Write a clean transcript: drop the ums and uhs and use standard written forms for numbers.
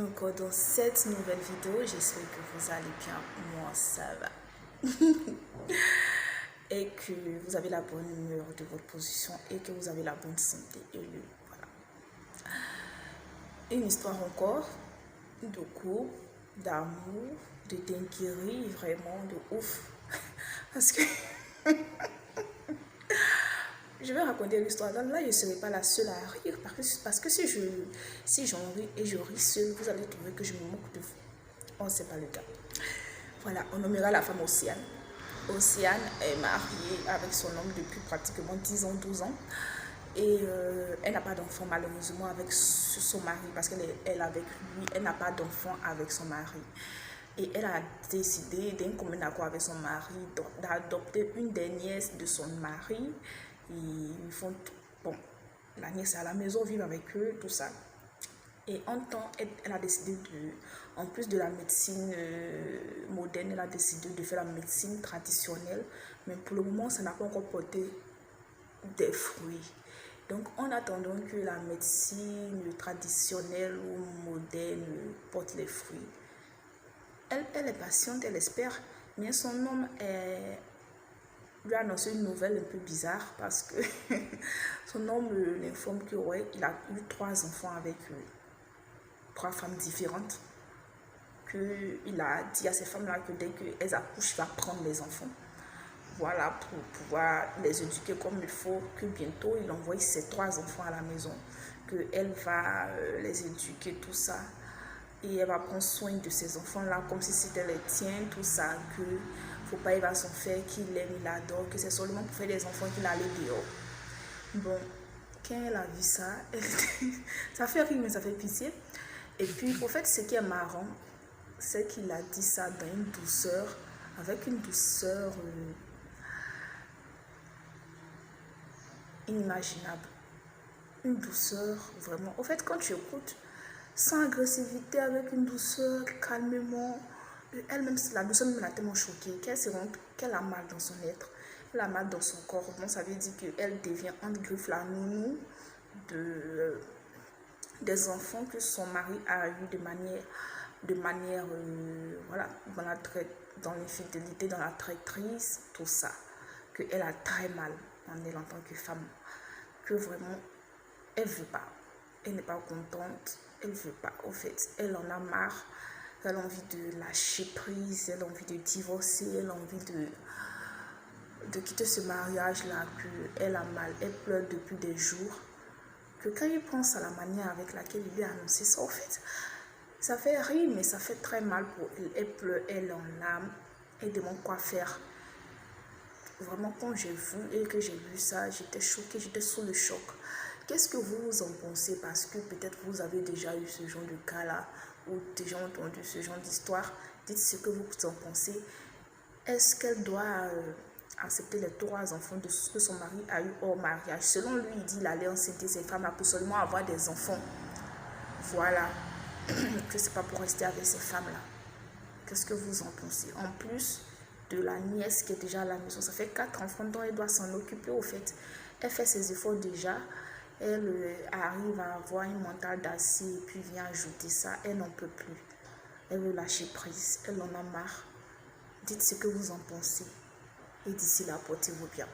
encore dans cette nouvelle vidéo. J'espère que vous allez bien. Moi, ça va. Et que vous avez la bonne humeur de votre position et que vous avez la bonne santé. Et voilà. Une histoire encore de couple, d'amour, de dinguerie, vraiment de ouf. Parce que je vais raconter l'histoire. Donc là, je ne serai pas la seule à rire. Parce que si j'en ris et je ris seule, vous allez trouver que je me moque de vous. Oh, c'est pas le cas. Voilà, on nommera la femme Océane. Océane est mariée avec son homme depuis pratiquement 10 ans, 12 ans. Et elle n'a pas d'enfant malheureusement avec son mari parce qu'elle est avec lui. Elle n'a pas d'enfant avec son mari. Et elle a décidé d'un commun accord avec son mari d'adopter une des nièces de son mari. Ils font, bon, la nièce est à la maison, vivre avec eux, tout ça. Et en temps, elle a décidé en plus de la médecine moderne, elle a décidé de faire la médecine traditionnelle. Mais pour le moment, ça n'a pas encore porté des fruits. Donc, en attendant que la médecine traditionnelle ou moderne porte les fruits, elle est patiente, elle espère. Mais son homme lui a annoncé une nouvelle un peu bizarre parce que son homme l'informe que ouais, il a eu 3 enfants avec 3 femmes différentes, qu'il a dit à ces femmes-là que dès qu'elles accouchent, il va prendre les enfants. Voilà, pour pouvoir les éduquer comme il faut, que bientôt il envoie ses 3 enfants à la maison, qu'elle va les éduquer, tout ça. Et elle va prendre soin de ces enfants-là comme si c'était les tiens, tout ça, que faut pas il va s'en faire, qu'il aime, il adore, que c'est seulement pour faire des enfants qu'il allait dehors. Bon, quand elle a vu ça, ça fait rire mais ça fait pitié. Et puis, au fait, ce qui est marrant, c'est qu'il a dit ça dans une douceur, avec une douceur inimaginable. Une douceur, vraiment. Au fait, quand tu écoutes, sans agressivité, avec une douceur, calmement, elle-même, la douceur me l'a tellement choquée, qu'elle a mal dans son être, elle a mal dans son corps. Bon, ça veut dire qu'elle devient, entre griffes, la nounou des enfants que son mari a eu de manière voilà, dans l'infidélité, dans la traîtrise, tout ça, qu'elle a très mal en elle en tant que femme, que vraiment, elle ne veut pas, elle n'est pas contente, elle ne veut pas, au fait, elle en a marre, elle a envie de lâcher prise, elle a envie de divorcer, elle a envie de quitter ce mariage-là, qu'elle a mal, elle pleure depuis des jours, que quand il pense à la manière avec laquelle il lui a annoncé ça, au fait, ça fait rire, mais ça fait très mal pour elle. Elle pleure, elle en larmes, elle demande quoi faire. Vraiment, quand j'ai vu et que j'ai vu ça, j'étais choquée, j'étais sous le choc. Qu'est-ce que vous en pensez? Parce que peut-être vous avez déjà eu ce genre de cas-là ou déjà entendu ce genre d'histoire. Dites ce que vous en pensez. Est-ce qu'elle doit accepter les 3 enfants de ce que son mari a eu hors mariage? Selon lui, il dit qu'il allait enceinter ces femmes-là pour seulement avoir des enfants. Voilà. Que c'est pas pour rester avec ces femmes-là. Qu'est-ce que vous en pensez? En plus de la nièce qui est déjà à la maison, ça fait 4 enfants dont elle doit s'en occuper au fait. Elle fait ses efforts déjà. Elle arrive à avoir un mental d'acier et puis vient ajouter ça. Elle n'en peut plus. Elle veut lâcher prise. Elle en a marre. Dites ce que vous en pensez. Et d'ici là, portez-vous bien.